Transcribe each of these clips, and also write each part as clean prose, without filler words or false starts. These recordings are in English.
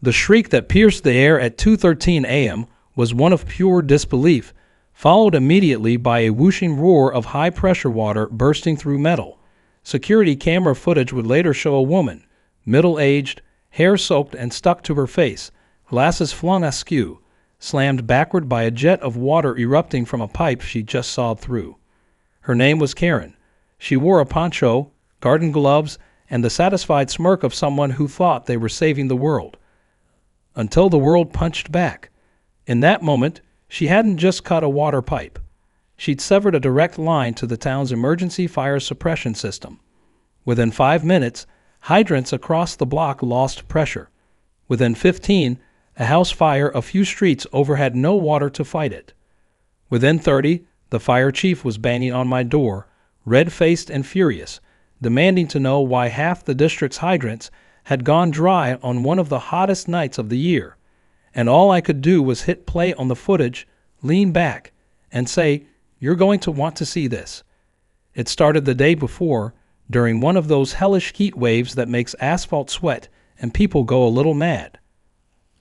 The shriek that pierced the air at 2:13 a.m. was one of pure disbelief, followed immediately by a whooshing roar of high-pressure water bursting through metal. Security camera footage would later show a woman, middle-aged, hair soaked and stuck to her face, glasses flung askew, slammed backward by a jet of water erupting from a pipe she just sawed through. Her name was Karen. She wore a poncho, garden gloves, and the satisfied smirk of someone who thought they were saving the world. Until the world punched back. In that moment, she hadn't just cut a water pipe. She'd severed a direct line to the town's emergency fire suppression system. Within 5 minutes, hydrants across the block lost pressure. Within 15, a house fire a few streets over had no water to fight it. Within 30, the fire chief was banging on my door, red-faced and furious, demanding to know why half the district's hydrants had gone dry on one of the hottest nights of the year. And all I could do was hit play on the footage, lean back, and say, "You're going to want to see this." It started the day before, during one of those hellish heat waves that makes asphalt sweat and people go a little mad.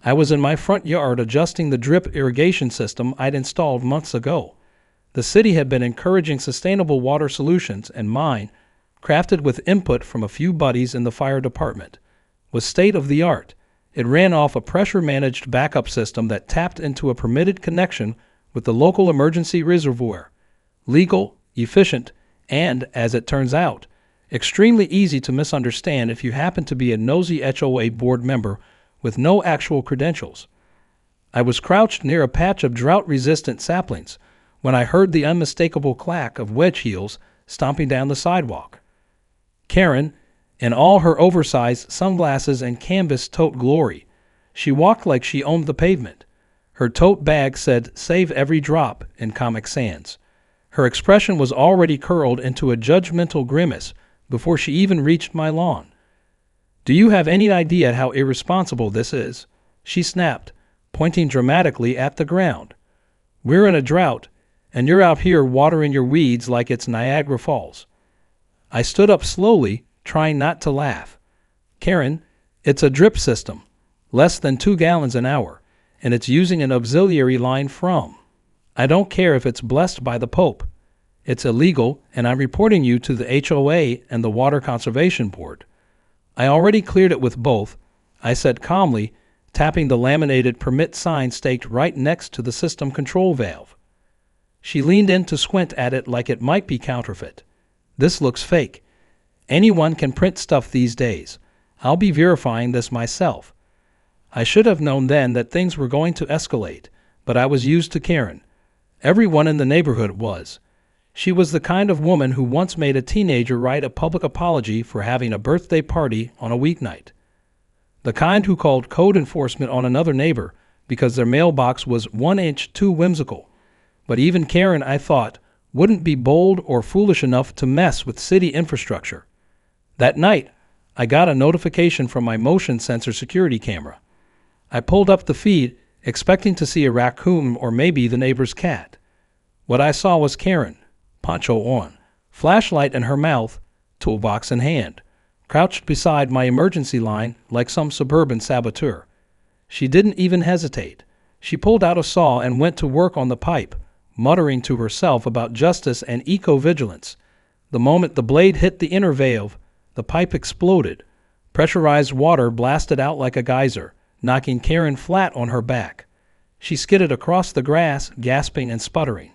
I was in my front yard adjusting the drip irrigation system I'd installed months ago. The city had been encouraging sustainable water solutions, and mine, crafted with input from a few buddies in the fire department, was state-of-the-art. It ran off a pressure-managed backup system that tapped into a permitted connection with the local emergency reservoir. Legal, efficient, and, as it turns out, extremely easy to misunderstand if you happen to be a nosy HOA board member with no actual credentials. I was crouched near a patch of drought-resistant saplings when I heard the unmistakable clack of wedge heels stomping down the sidewalk. Karen, in all her oversized sunglasses and canvas tote glory, she walked like she owned the pavement. Her tote bag said "Save every drop" in Comic Sans. Her expression was already curled into a judgmental grimace before she even reached my lawn. "Do you have any idea how irresponsible this is?" she snapped, pointing dramatically at the ground. "We're in a drought, and you're out here watering your weeds like it's Niagara Falls." I stood up slowly, trying not to laugh. "Karen, it's a drip system, less than 2 gallons an hour, and it's using an auxiliary line from. I don't care if it's blessed by the Pope. It's illegal, and I'm reporting you to the HOA and the Water Conservation Board." "I already cleared it with both," I said calmly, tapping the laminated permit sign staked right next to the system control valve. She leaned in to squint at it like it might be counterfeit. "This looks fake. Anyone can print stuff these days. I'll be verifying this myself." I should have known then that things were going to escalate, but I was used to Karen. Everyone in the neighborhood was. She was the kind of woman who once made a teenager write a public apology for having a birthday party on a weeknight. The kind who called code enforcement on another neighbor because their mailbox was 1 inch too whimsical. But even Karen, I thought, wouldn't be bold or foolish enough to mess with city infrastructure. That night, I got a notification from my motion sensor security camera. I pulled up the feed, expecting to see a raccoon or maybe the neighbor's cat. What I saw was Karen, poncho on, flashlight in her mouth, toolbox in hand, crouched beside my emergency line like some suburban saboteur. She didn't even hesitate. She pulled out a saw and went to work on the pipe, muttering to herself about justice and eco-vigilance. The moment the blade hit the inner valve, the pipe exploded. Pressurized water blasted out like a geyser, knocking Karen flat on her back. She skidded across the grass, gasping and sputtering.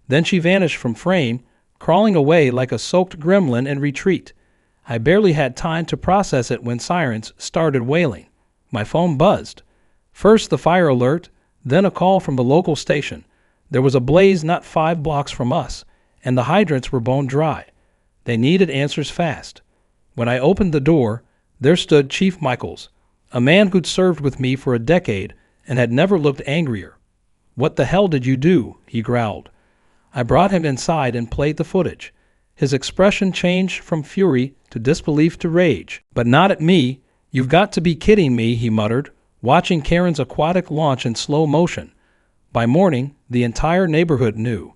Then she vanished from frame, crawling away like a soaked gremlin in retreat. I barely had time to process it when sirens started wailing. My phone buzzed. First the fire alert, then a call from the local station. There was a blaze not 5 blocks from us, and the hydrants were bone dry. They needed answers fast. When I opened the door, there stood Chief Michaels, a man who'd served with me for a decade and had never looked angrier. "What the hell did you do?" he growled. I brought him inside and played the footage. His expression changed from fury to disbelief to rage. "But not at me. You've got to be kidding me," he muttered, watching Karen's aquatic launch in slow motion. By morning, the entire neighborhood knew.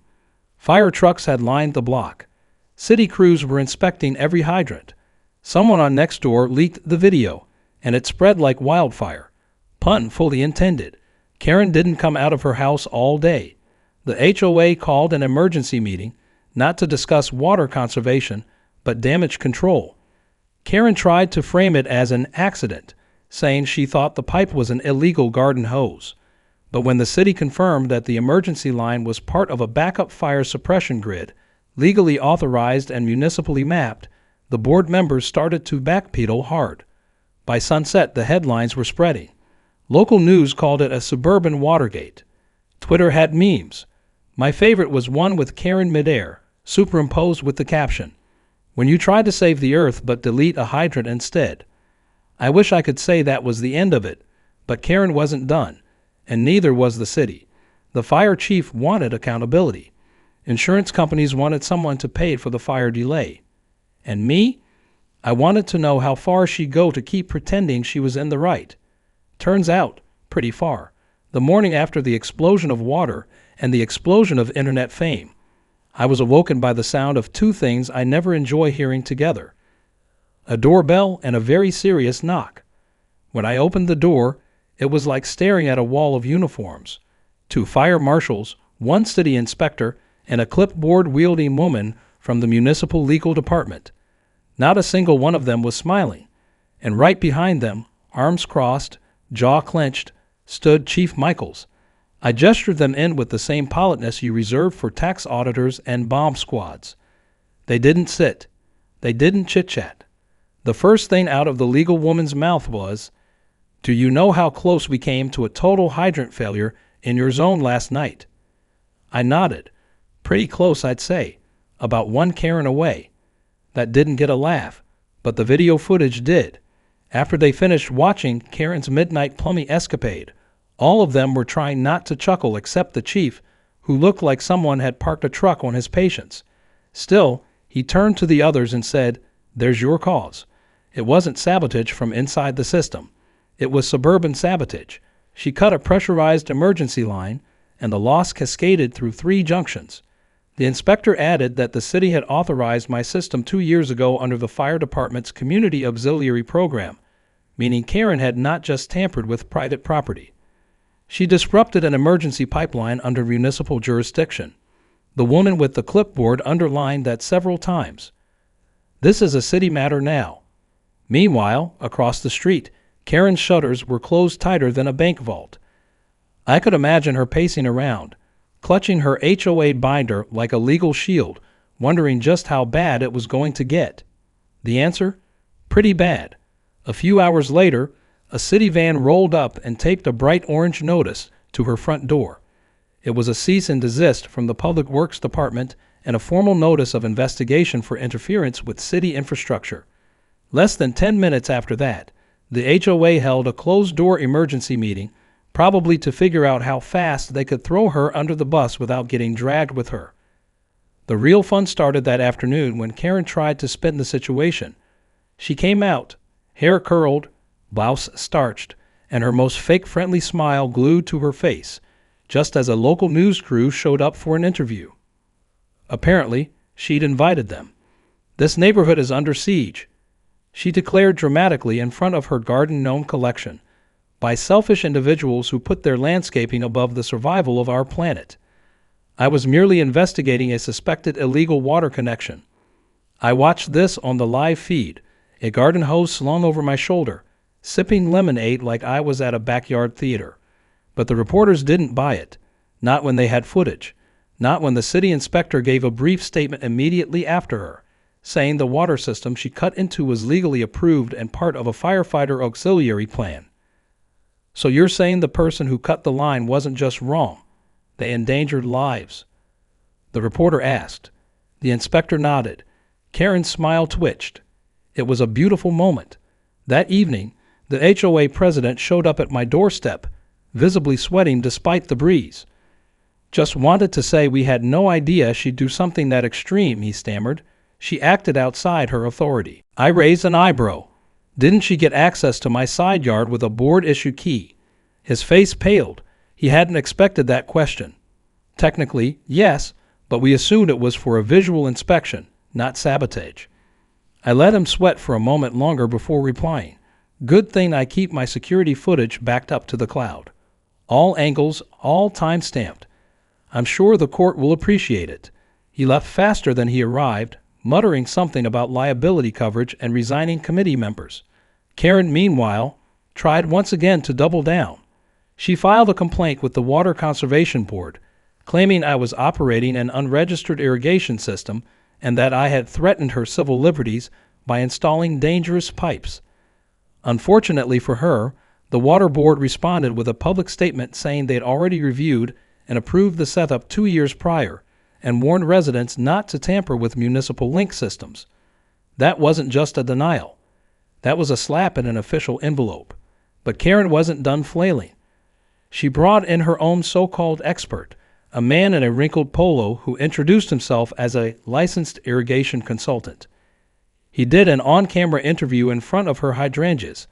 Fire trucks had lined the block. City crews were inspecting every hydrant. Someone on Nextdoor leaked the video, and it spread like wildfire. Pun fully intended. Karen didn't come out of her house all day. The HOA called an emergency meeting, not to discuss water conservation, but damage control. Karen tried to frame it as an accident, saying she thought the pipe was an illegal garden hose. But when the city confirmed that the emergency line was part of a backup fire suppression grid, legally authorized and municipally mapped, the board members started to backpedal hard. By sunset, the headlines were spreading. Local news called it a suburban Watergate. Twitter had memes. My favorite was one with Karen midair, superimposed with the caption, "When you try to save the earth but delete a hydrant instead." I wish I could say that was the end of it, but Karen wasn't done, and neither was the city. The fire chief wanted accountability. Insurance companies wanted someone to pay for the fire delay. And me? I wanted to know how far she'd go to keep pretending she was in the right. Turns out, pretty far. The morning after the explosion of water and the explosion of internet fame, I was awoken by the sound of two things I never enjoy hearing together: a doorbell and a very serious knock. When I opened the door, it was like staring at a wall of uniforms. Two fire marshals, one city inspector, and a clipboard-wielding woman from the municipal legal department. Not a single one of them was smiling. And right behind them, arms crossed, jaw clenched, stood Chief Michaels. I gestured them in with the same politeness you reserve for tax auditors and bomb squads. They didn't sit. They didn't chit-chat. The first thing out of the legal woman's mouth was, "Do you know how close we came to a total hydrant failure in your zone last night?" I nodded. Pretty close, I'd say. About one Karen away. That didn't get a laugh, but the video footage did. After they finished watching Karen's midnight plumbing escapade, all of them were trying not to chuckle except the chief, who looked like someone had parked a truck on his patience. Still, he turned to the others and said, "There's your cause." It wasn't sabotage from inside the system. It was suburban sabotage. She cut a pressurized emergency line, and the loss cascaded through 3 junctions. The inspector added that the city had authorized my system 2 years ago under the fire department's community auxiliary program, meaning Karen had not just tampered with private property. She disrupted an emergency pipeline under municipal jurisdiction. The woman with the clipboard underlined that several times. This is a city matter now. Meanwhile, across the street, Karen's shutters were closed tighter than a bank vault. I could imagine her pacing around, clutching her HOA binder like a legal shield, wondering just how bad it was going to get. The answer? Pretty bad. A few hours later, a city van rolled up and taped a bright orange notice to her front door. It was a cease and desist from the Public Works Department and a formal notice of investigation for interference with city infrastructure. Less than 10 minutes after that, the HOA held a closed-door emergency meeting, probably to figure out how fast they could throw her under the bus without getting dragged with her. The real fun started that afternoon when Karen tried to spin the situation. She came out, hair curled, blouse starched, and her most fake-friendly smile glued to her face, just as a local news crew showed up for an interview. Apparently, she'd invited them. "This neighborhood is under siege," she declared dramatically in front of her garden gnome collection, "by selfish individuals who put their landscaping above the survival of our planet. I was merely investigating a suspected illegal water connection. I watched this on the live feed, a garden hose slung over my shoulder, sipping lemonade like I was at a backyard theater. But the reporters didn't buy it, not when they had footage, not when the city inspector gave a brief statement immediately after her, saying the water system she cut into was legally approved and part of a firefighter auxiliary plan. So you're saying the person who cut the line wasn't just wrong, they endangered lives?" The reporter asked. The inspector nodded. Karen's smile twitched. It was a beautiful moment. That evening, the HOA president showed up at my doorstep, visibly sweating despite the breeze. "Just wanted to say we had no idea she'd do something that extreme," he stammered. "She acted outside her authority." I raised an eyebrow. Didn't she get access to my side yard with a board-issue key? His face paled. He hadn't expected that question. Technically, yes, but we assumed it was for a visual inspection, not sabotage. I let him sweat for a moment longer before replying. Good thing I keep my security footage backed up to the cloud. All angles, all time-stamped. I'm sure the court will appreciate it." He left faster than he arrived, muttering something about liability coverage and resigning committee members. Karen, meanwhile, tried once again to double down. She filed a complaint with the Water Conservation Board, claiming I was operating an unregistered irrigation system and that I had threatened her civil liberties by installing dangerous pipes. Unfortunately for her, the Water Board responded with a public statement saying they had already reviewed and approved the setup 2 years prior and warned residents not to tamper with municipal link systems. That wasn't just a denial. That was a slap in an official envelope. But Karen wasn't done flailing. She brought in her own so-called expert, a man in a wrinkled polo who introduced himself as a licensed irrigation consultant. He did an on-camera interview in front of her hydrangeas,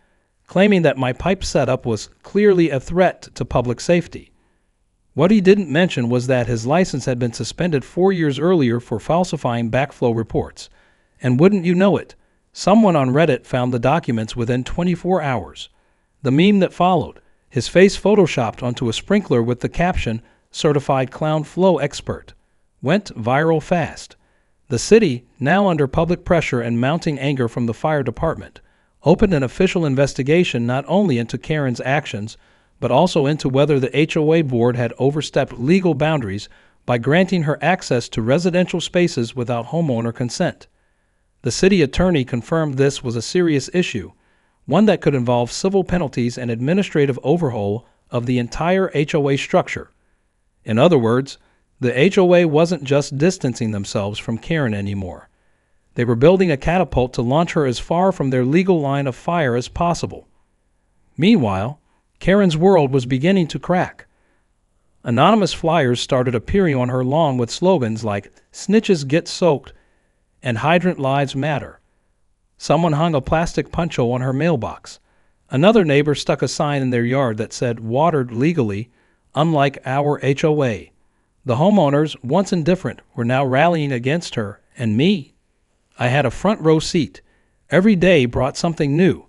claiming that my pipe setup was clearly a threat to public safety. What he didn't mention was that his license had been suspended 4 years earlier for falsifying backflow reports. And wouldn't you know it, someone on Reddit found the documents within 24 hours. The meme that followed, his face photoshopped onto a sprinkler with the caption, "Certified Clown Flow Expert," went viral fast. The city, now under public pressure and mounting anger from the fire department, opened an official investigation not only into Karen's actions, but also into whether the HOA board had overstepped legal boundaries by granting her access to residential spaces without homeowner consent. The city attorney confirmed this was a serious issue, one that could involve civil penalties and administrative overhaul of the entire HOA structure. In other words, the HOA wasn't just distancing themselves from Karen anymore. They were building a catapult to launch her as far from their legal line of fire as possible. Meanwhile, Karen's world was beginning to crack. Anonymous flyers started appearing on her lawn with slogans like "Snitches Get Soaked" and "Hydrant Lives Matter." Someone hung a plastic poncho on her mailbox. Another neighbor stuck a sign in their yard that said "Watered legally, unlike our HOA." The homeowners, once indifferent, were now rallying against her and me. I had a front row seat. Every day brought something new.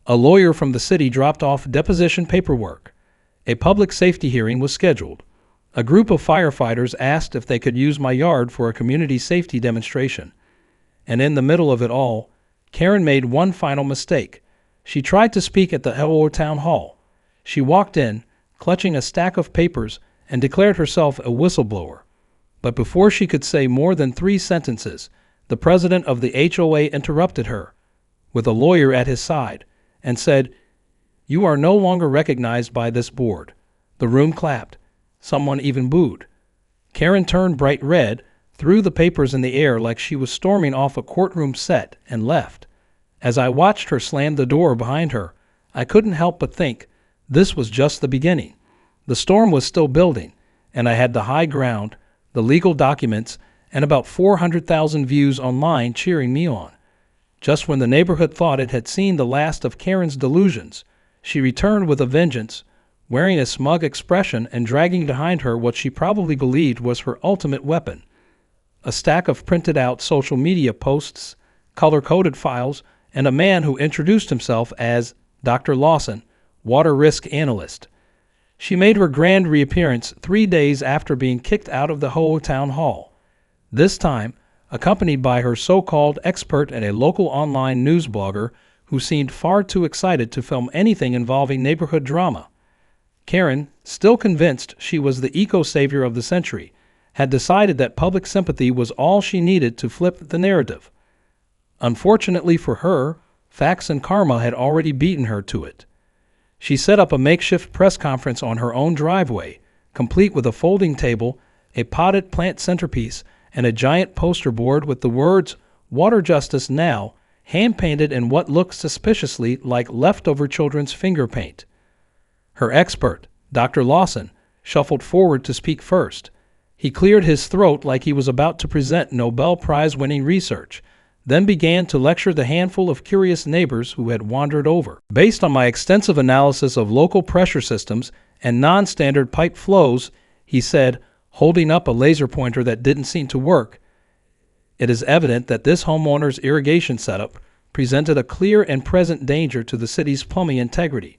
A lawyer from the city dropped off deposition paperwork. A public safety hearing was scheduled. A group of firefighters asked if they could use my yard for a community safety demonstration. And in the middle of it all, Karen made one final mistake. She tried to speak at the Hello Town Hall. She walked in, clutching a stack of papers, and declared herself a whistleblower. But before she could say more than 3 sentences, the president of the HOA interrupted her, with a lawyer at his side, and said, "You are no longer recognized by this board." The room clapped. Someone even booed. Karen turned bright red, threw the papers in the air like she was storming off a courtroom set, and left. As I watched her slam the door behind her, I couldn't help but think this was just the beginning. The storm was still building, and I had the high ground, the legal documents, and about 400,000 views online cheering me on. Just when the neighborhood thought it had seen the last of Karen's delusions, she returned with a vengeance, wearing a smug expression and dragging behind her what she probably believed was her ultimate weapon: a stack of printed-out social media posts, color-coded files, and a man who introduced himself as Dr. Lawson, water risk analyst. She made her grand reappearance 3 days after being kicked out of the Hello Town Hall, this time accompanied by her so-called expert and a local online news blogger who seemed far too excited to film anything involving neighborhood drama. Karen, still convinced she was the eco-savior of the century, had decided that public sympathy was all she needed to flip the narrative. Unfortunately for her, facts and karma had already beaten her to it. She set up a makeshift press conference on her own driveway, complete with a folding table, a potted plant centerpiece, and a giant poster board with the words "Water Justice Now" hand-painted in what looked suspiciously like leftover children's finger paint. Her expert, Dr. Lawson, shuffled forward to speak first. He cleared his throat like he was about to present Nobel Prize-winning research, then began to lecture the handful of curious neighbors who had wandered over. Based on my extensive analysis of local pressure systems and non-standard pipe flows, he said, holding up a laser pointer that didn't seem to work, "It is evident that this homeowner's irrigation setup presented a clear and present danger to the city's plumbing integrity.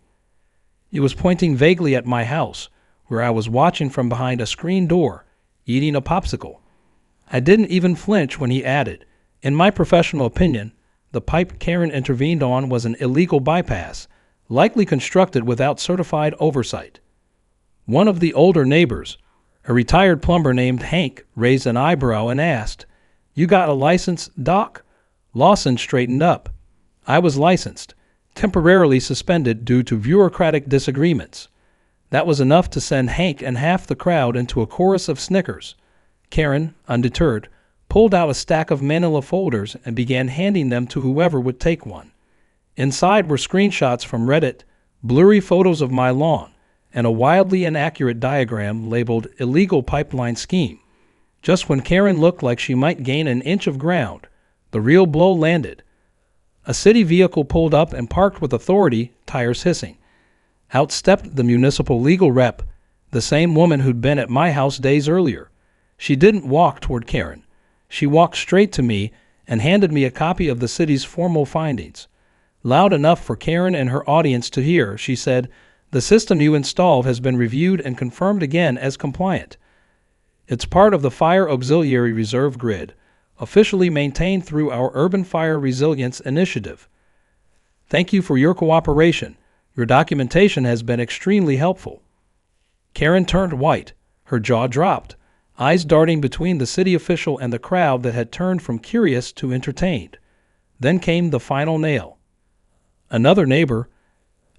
It was pointing vaguely at my house, where I was watching from behind a screen door, eating a popsicle. I didn't even flinch when he added, "In my professional opinion, the pipe Karen intervened on was an illegal bypass, likely constructed without certified oversight." One of the older neighbors, a retired plumber named Hank, raised an eyebrow and asked, "You got a license, Doc?" Lawson straightened up. "I was licensed, temporarily suspended due to bureaucratic disagreements." That was enough to send Hank and half the crowd into a chorus of snickers. Karen, undeterred, pulled out a stack of manila folders and began handing them to whoever would take one. Inside were screenshots from Reddit, blurry photos of my lawn, and a wildly inaccurate diagram labeled "Illegal Pipeline Scheme." Just when Karen looked like she might gain an inch of ground, the real blow landed. A city vehicle pulled up and parked with authority, tires hissing. Out stepped the municipal legal rep, the same woman who'd been at my house days earlier. She didn't walk toward Karen. She walked straight to me and handed me a copy of the city's formal findings. Loud enough for Karen and her audience to hear, she said, "The system you installed has been reviewed and confirmed again as compliant. It's part of the Fire Auxiliary Reserve Grid, officially maintained through our Urban Fire Resilience Initiative. Thank you for your cooperation. Your documentation has been extremely helpful." Karen turned white, her jaw dropped, eyes darting between the city official and the crowd that had turned from curious to entertained. Then came the final nail. Another neighbor,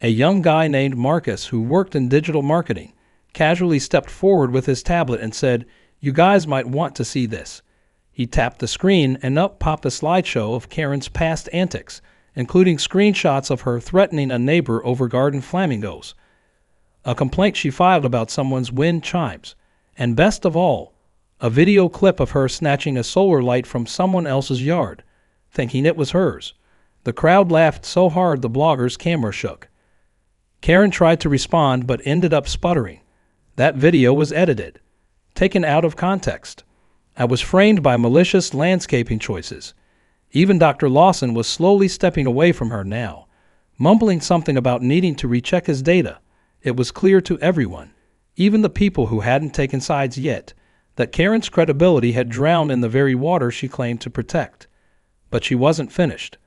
a young guy named Marcus who worked in digital marketing, casually stepped forward with his tablet and said, "You guys might want to see this." He tapped the screen and up popped a slideshow of Karen's past antics, including screenshots of her threatening a neighbor over garden flamingos, a complaint she filed about someone's wind chimes, and best of all, a video clip of her snatching a solar light from someone else's yard, thinking it was hers. The crowd laughed so hard the blogger's camera shook. Karen tried to respond but ended up sputtering. That video was edited, taken out of context. I was framed by malicious landscaping choices. Even Dr. Lawson was slowly stepping away from her now, mumbling something about needing to recheck his data. It was clear to everyone, even the people who hadn't taken sides yet, that Karen's credibility had drowned in the very water she claimed to protect. But she wasn't finished.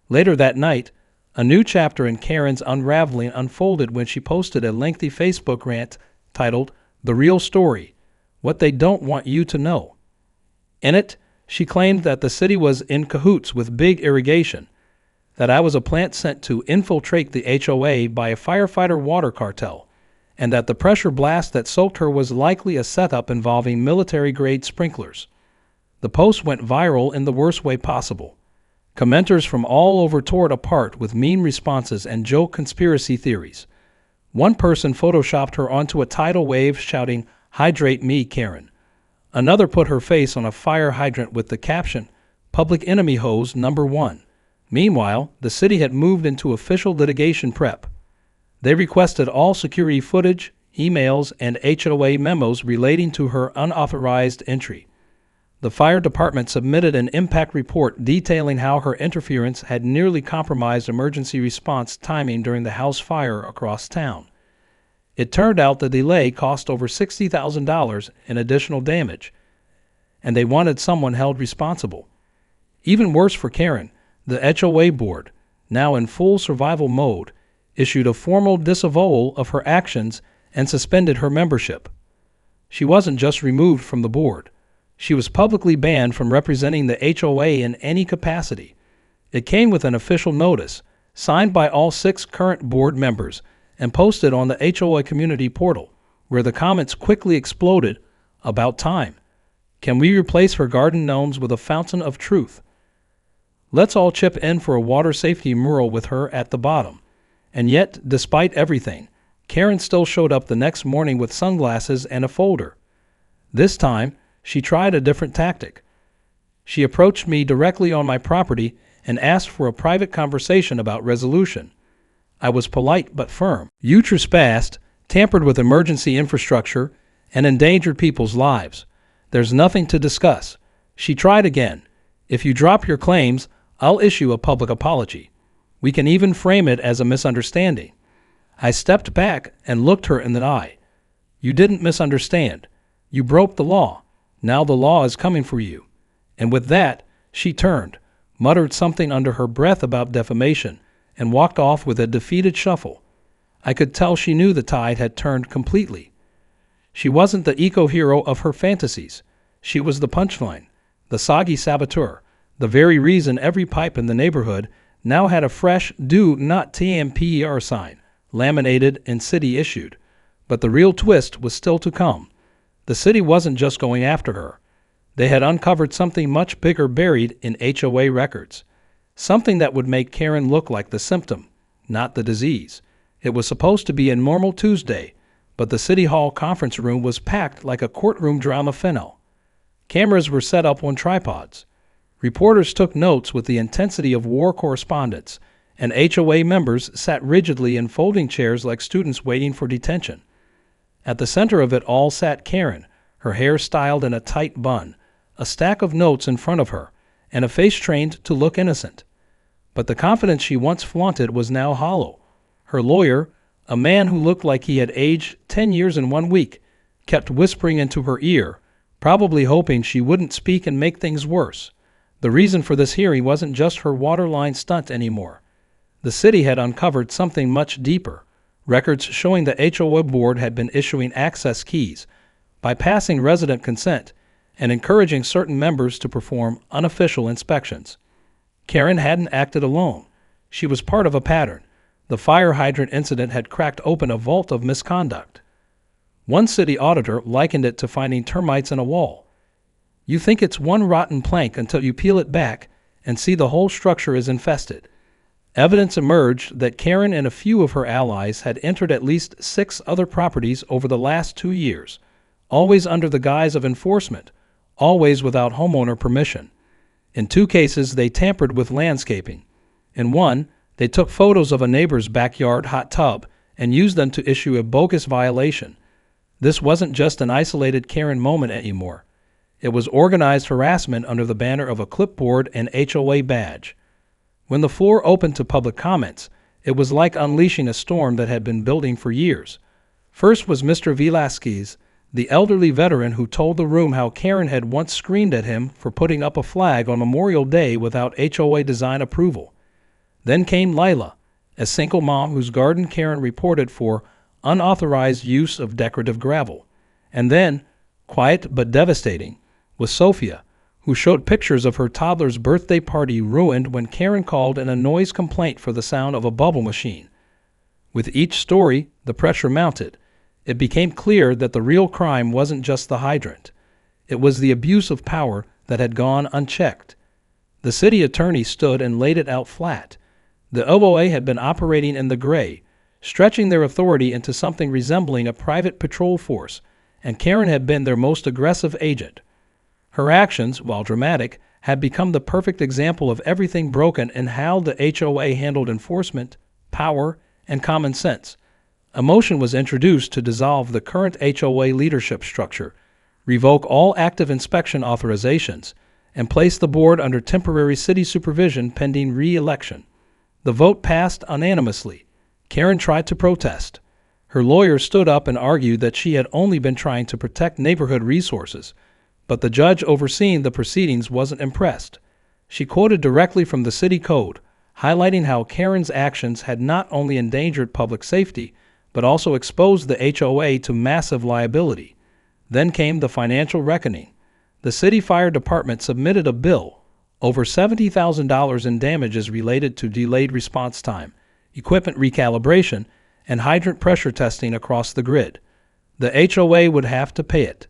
Later that night, a new chapter in Karen's unraveling unfolded when she posted a lengthy Facebook rant titled "The Real Story: What They Don't Want You to Know." In it, she claimed that the city was in cahoots with big irrigation, that I was a plant sent to infiltrate the HOA by a firefighter water cartel, and that the pressure blast that soaked her was likely a setup involving military-grade sprinklers. The post went viral in the worst way possible. Commenters from all over tore it apart with meme responses and joke conspiracy theories. One person photoshopped her onto a tidal wave shouting, "Hydrate me, Karen." Another put her face on a fire hydrant with the caption, "Public Enemy Hose #1. Meanwhile, the city had moved into official litigation prep. They requested all security footage, emails, and HOA memos relating to her unauthorized entry. The fire department submitted an impact report detailing how her interference had nearly compromised emergency response timing during the house fire across town. It turned out the delay cost over $60,000 in additional damage, and they wanted someone held responsible. Even worse for Karen, the HOA board, now in full survival mode, issued a formal disavowal of her actions and suspended her membership. She wasn't just removed from the board. She was publicly banned from representing the HOA in any capacity. It came with an official notice, signed by all 6 current board members, and posted on the HOA community portal, where the comments quickly exploded. About time. Can we replace her garden gnomes with a fountain of truth? Let's all chip in for a water safety mural with her at the bottom. And yet, despite everything, Karen still showed up the next morning with sunglasses and a folder. This time, she tried a different tactic. She approached me directly on my property and asked for a private conversation about resolution. I was polite but firm. "You trespassed, tampered with emergency infrastructure, and endangered people's lives. There's nothing to discuss." She tried again. "If you drop your claims, I'll issue a public apology. We can even frame it as a misunderstanding." I stepped back and looked her in the eye. "You didn't misunderstand. You broke the law. Now the law is coming for you." And with that, she turned, muttered something under her breath about defamation, and walked off with a defeated shuffle. I could tell she knew the tide had turned completely. She wasn't the eco-hero of her fantasies. She was the punchline, the soggy saboteur, the very reason every pipe in the neighborhood now had a fresh "Do Not TMPER" sign, laminated and city-issued. But the real twist was still to come. The city wasn't just going after her. They had uncovered something much bigger buried in HOA records. Something that would make Karen look like the symptom, not the disease. It was supposed to be a normal Tuesday, but the City Hall conference room was packed like a courtroom drama finale. Cameras were set up on tripods. Reporters took notes with the intensity of war correspondence, and HOA members sat rigidly in folding chairs like students waiting for detention. At the center of it all sat Karen, her hair styled in a tight bun, a stack of notes in front of her, and a face trained to look innocent. But the confidence she once flaunted was now hollow. Her lawyer, a man who looked like he had aged 10 years in 1 week, kept whispering into her ear, probably hoping she wouldn't speak and make things worse. The reason for this hearing wasn't just her waterline stunt anymore. The city had uncovered something much deeper, records showing the HOA board had been issuing access keys, bypassing resident consent, and encouraging certain members to perform unofficial inspections. Karen hadn't acted alone. She was part of a pattern. The fire hydrant incident had cracked open a vault of misconduct. One city auditor likened it to finding termites in a wall. You think it's one rotten plank until you peel it back and see the whole structure is infested. Evidence emerged that Karen and a few of her allies had entered at least 6 other properties over the last 2 years, always under the guise of enforcement, always without homeowner permission. In 2 cases, they tampered with landscaping. In one, they took photos of a neighbor's backyard hot tub and used them to issue a bogus violation. This wasn't just an isolated Karen moment anymore. It was organized harassment under the banner of a clipboard and HOA badge. When the floor opened to public comments, it was like unleashing a storm that had been building for years. First was Mr. Velasquez, the elderly veteran who told the room how Karen had once screamed at him for putting up a flag on Memorial Day without HOA design approval. Then came Lila, a single mom whose garden Karen reported for unauthorized use of decorative gravel. And then, quiet but devastating, was Sophia, who showed pictures of her toddler's birthday party ruined when Karen called in a noise complaint for the sound of a bubble machine. With each story, the pressure mounted. It became clear that the real crime wasn't just the hydrant. It was the abuse of power that had gone unchecked. The city attorney stood and laid it out flat. The OOA had been operating in the gray, stretching their authority into something resembling a private patrol force, and Karen had been their most aggressive agent. Her actions, while dramatic, had become the perfect example of everything broken in how the HOA handled enforcement, power, and common sense. A motion was introduced to dissolve the current HOA leadership structure, revoke all active inspection authorizations, and place the board under temporary city supervision pending re-election. The vote passed unanimously. Karen tried to protest. Her lawyer stood up and argued that she had only been trying to protect neighborhood resources, but the judge overseeing the proceedings wasn't impressed. She quoted directly from the city code, highlighting how Karen's actions had not only endangered public safety, but also exposed the HOA to massive liability. Then came the financial reckoning. The city fire department submitted a bill, over $70,000 in damages related to delayed response time, equipment recalibration, and hydrant pressure testing across the grid. The HOA would have to pay it.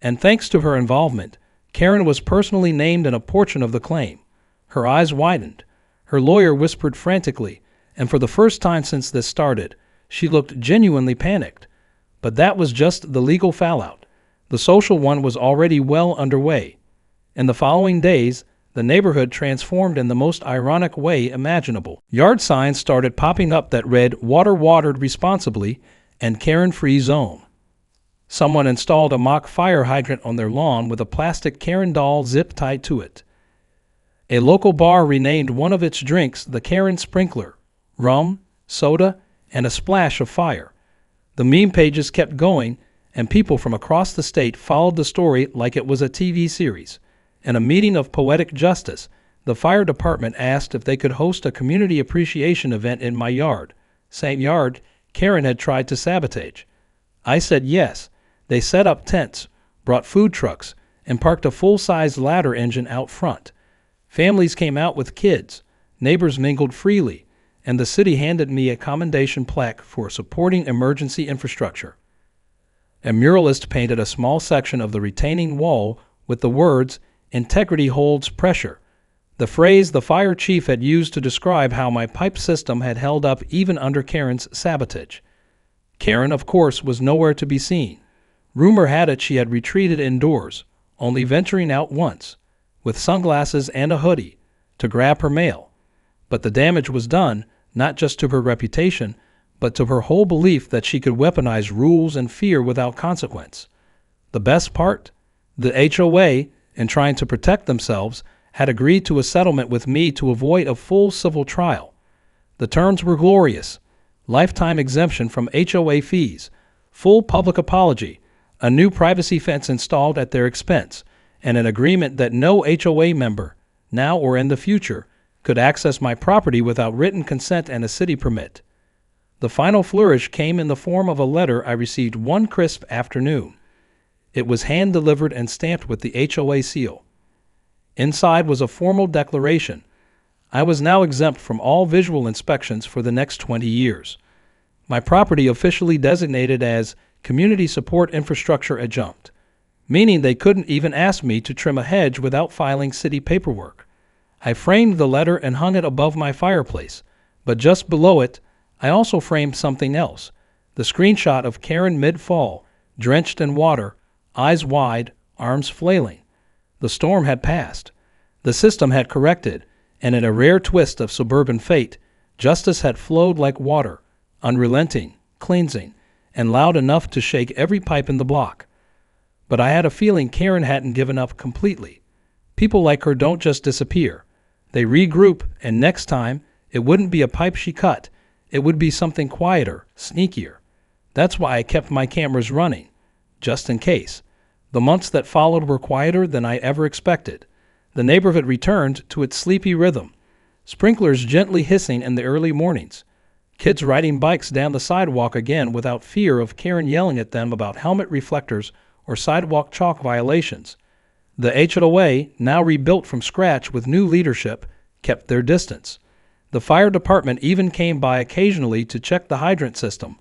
And thanks to her involvement, Karen was personally named in a portion of the claim. Her eyes widened. Her lawyer whispered frantically, and for the first time since this started, she looked genuinely panicked. But that was just the legal fallout. The social one was already well underway. In the following days, the neighborhood transformed in the most ironic way imaginable. Yard signs started popping up that read "Water watered responsibly" and "Karen-free zone." Someone installed a mock fire hydrant on their lawn with a plastic Karen doll zip tied to it. A local bar renamed one of its drinks the Karen Sprinkler: rum, soda, and a splash of fire. The meme pages kept going, and people from across the state followed the story like it was a TV series. In a meeting of poetic justice, the fire department asked if they could host a community appreciation event in my yard, same yard Karen had tried to sabotage. I said yes. They set up tents, brought food trucks, and parked a full-size ladder engine out front. Families came out with kids, neighbors mingled freely, and the city handed me a commendation plaque for supporting emergency infrastructure. A muralist painted a small section of the retaining wall with the words, "Integrity holds pressure," the phrase the fire chief had used to describe how my pipe system had held up even under Karen's sabotage. Karen, of course, was nowhere to be seen. Rumor had it she had retreated indoors, only venturing out once, with sunglasses and a hoodie, to grab her mail. But the damage was done, not just to her reputation, but to her whole belief that she could weaponize rules and fear without consequence. The best part? The HOA, in trying to protect themselves, had agreed to a settlement with me to avoid a full civil trial. The terms were glorious: lifetime exemption from HOA fees, full public apology, a new privacy fence installed at their expense, and an agreement that no HOA member, now or in the future, could access my property without written consent and a city permit. The final flourish came in the form of a letter I received one crisp afternoon. It was hand-delivered and stamped with the HOA seal. Inside was a formal declaration. I was now exempt from all visual inspections for the next 20 years. My property officially designated as Community Support Infrastructure Adjunct, meaning they couldn't even ask me to trim a hedge without filing city paperwork. I framed the letter and hung it above my fireplace, but just below it, I also framed something else: the screenshot of Karen mid-fall, drenched in water, eyes wide, arms flailing. The storm had passed. The system had corrected, and in a rare twist of suburban fate, justice had flowed like water, unrelenting, cleansing, and loud enough to shake every pipe in the block. But I had a feeling Karen hadn't given up completely. People like her don't just disappear. They regroup, and next time, it wouldn't be a pipe she cut. It would be something quieter, sneakier. That's why I kept my cameras running, just in case. The months that followed were quieter than I ever expected. The neighborhood returned to its sleepy rhythm. Sprinklers gently hissing in the early mornings. Kids riding bikes down the sidewalk again without fear of Karen yelling at them about helmet reflectors or sidewalk chalk violations. The HOA, now rebuilt from scratch with new leadership, kept their distance. The fire department even came by occasionally to check the hydrant system,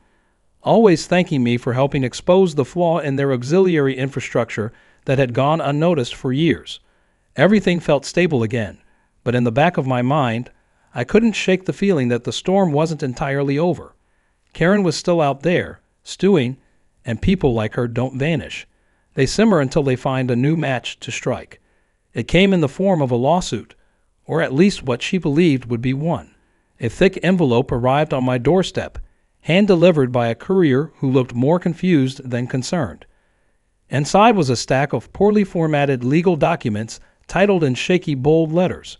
always thanking me for helping expose the flaw in their auxiliary infrastructure that had gone unnoticed for years. Everything felt stable again, but in the back of my mind, I couldn't shake the feeling that the storm wasn't entirely over. Karen was still out there, stewing, and people like her don't vanish. They simmer until they find a new match to strike. It came in the form of a lawsuit, or at least what she believed would be one. A thick envelope arrived on my doorstep, hand-delivered by a courier who looked more confused than concerned. Inside was a stack of poorly formatted legal documents titled in shaky bold letters: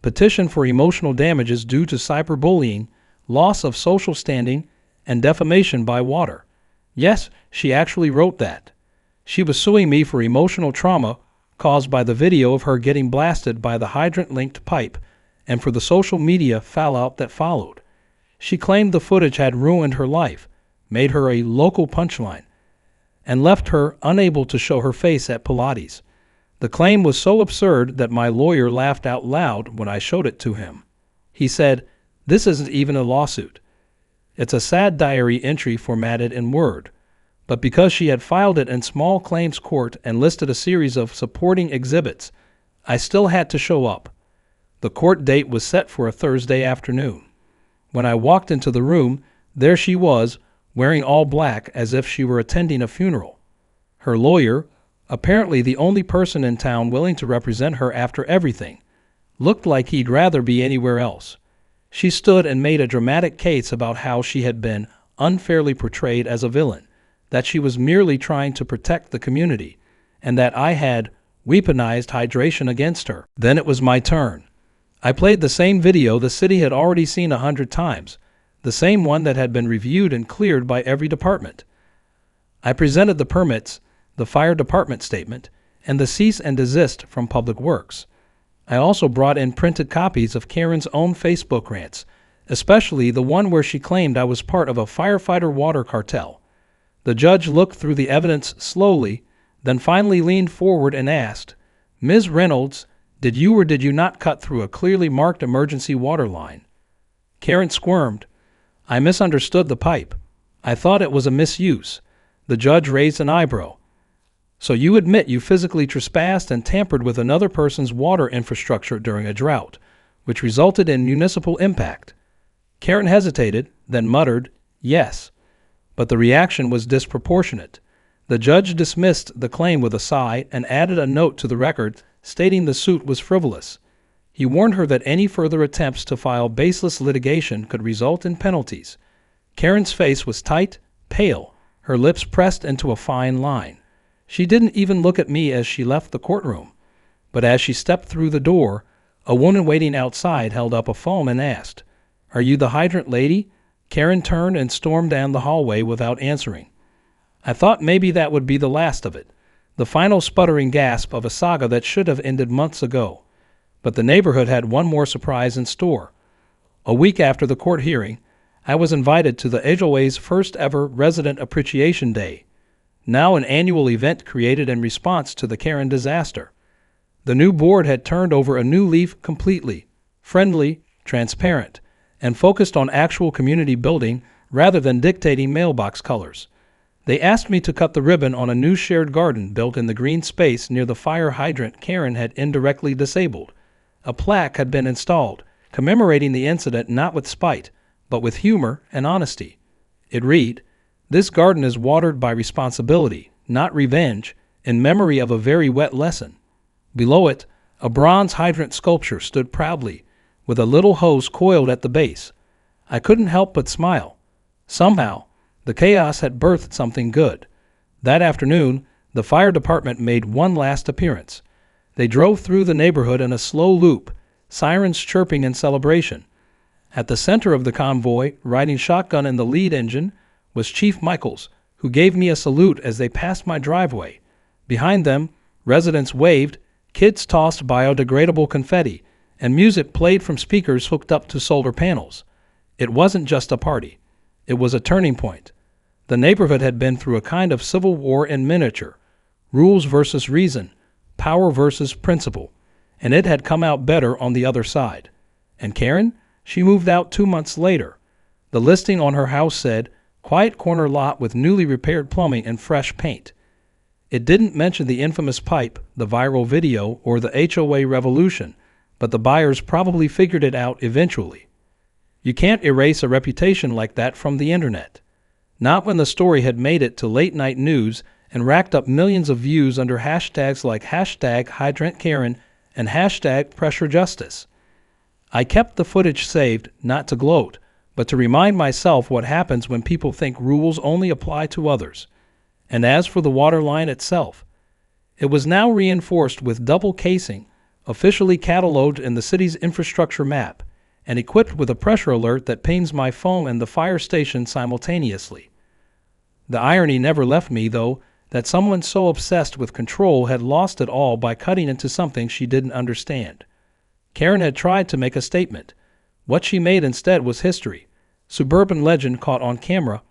petition for emotional damages due to cyberbullying, loss of social standing, and defamation by water. Yes, she actually wrote that. She was suing me for emotional trauma caused by the video of her getting blasted by the hydrant-linked pipe and for the social media fallout that followed. She claimed the footage had ruined her life, made her a local punchline, and left her unable to show her face at Pilates. The claim was so absurd that my lawyer laughed out loud when I showed it to him. He said, "This isn't even a lawsuit. It's a sad diary entry formatted in Word." But because she had filed it in small claims court and listed a series of supporting exhibits, I still had to show up. The court date was set for a Thursday afternoon. When I walked into the room, there she was, wearing all black as if she were attending a funeral. Her lawyer, apparently the only person in town willing to represent her after everything, looked like he'd rather be anywhere else. She stood and made a dramatic case about how she had been unfairly portrayed as a villain, that she was merely trying to protect the community, and that I had weaponized hydration against her. Then it was my turn. I played the same video the city had already seen 100 times, the same one that had been reviewed and cleared by every department. I presented the permits, the fire department statement, and the cease and desist from Public Works. I also brought in printed copies of Karen's own Facebook rants, especially the one where she claimed I was part of a firefighter water cartel. The judge looked through the evidence slowly, then finally leaned forward and asked, "Ms. Reynolds, did you or did you not cut through a clearly marked emergency water line?" Karen squirmed. "I misunderstood the pipe. I thought it was a misuse." The judge raised an eyebrow. "So you admit you physically trespassed and tampered with another person's water infrastructure during a drought, which resulted in municipal impact?" Karen hesitated, then muttered, "Yes." But the reaction was disproportionate. The judge dismissed the claim with a sigh and added a note to the record stating the suit was frivolous. He warned her that any further attempts to file baseless litigation could result in penalties. Karen's face was tight, pale, her lips pressed into a fine line. She didn't even look at me as she left the courtroom. But as she stepped through the door, a woman waiting outside held up a phone and asked, "Are you the hydrant lady?" Karen turned and stormed down the hallway without answering. I thought maybe that would be the last of it, the final sputtering gasp of a saga that should have ended months ago. But the neighborhood had one more surprise in store. A week after the court hearing, I was invited to the HOA's first ever Resident Appreciation Day, now an annual event created in response to the Karen disaster. The new board had turned over a new leaf completely, friendly, transparent, and focused on actual community building rather than dictating mailbox colors. They asked me to cut the ribbon on a new shared garden built in the green space near the fire hydrant Karen had indirectly disabled. A plaque had been installed, commemorating the incident not with spite, but with humor and honesty. It read, "This garden is watered by responsibility, not revenge, in memory of a very wet lesson." Below it, a bronze hydrant sculpture stood proudly, with a little hose coiled at the base. I couldn't help but smile. Somehow, the chaos had birthed something good. That afternoon, the fire department made one last appearance. They drove through the neighborhood in a slow loop, sirens chirping in celebration. At the center of the convoy, riding shotgun in the lead engine, was Chief Michaels, who gave me a salute as they passed my driveway. Behind them, residents waved, kids tossed biodegradable confetti, and music played from speakers hooked up to solar panels. It wasn't just a party. It was a turning point. The neighborhood had been through a kind of civil war in miniature, rules versus reason, power versus principle, and it had come out better on the other side. And Karen? She moved out 2 months later. The listing on her house said, "Quiet corner lot with newly repaired plumbing and fresh paint." It didn't mention the infamous pipe, the viral video, or the HOA revolution, but the buyers probably figured it out eventually. You can't erase a reputation like that from the internet. Not when the story had made it to late-night news and racked up millions of views under hashtags like #HydrantKaren and #PressureJustice. I kept the footage saved, not to gloat, but to remind myself what happens when people think rules only apply to others. And as for the water line itself, it was now reinforced with double casing, officially cataloged in the city's infrastructure map, and equipped with a pressure alert that pings my phone and the fire station simultaneously. The irony never left me, though, that someone so obsessed with control had lost it all by cutting into something she didn't understand. Karen had tried to make a statement. What she made instead was history, suburban legend caught on camera,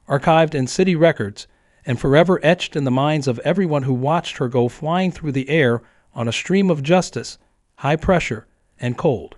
archived in city records, and forever etched in the minds of everyone who watched her go flying through the air on a stream of justice, high pressure, and cold.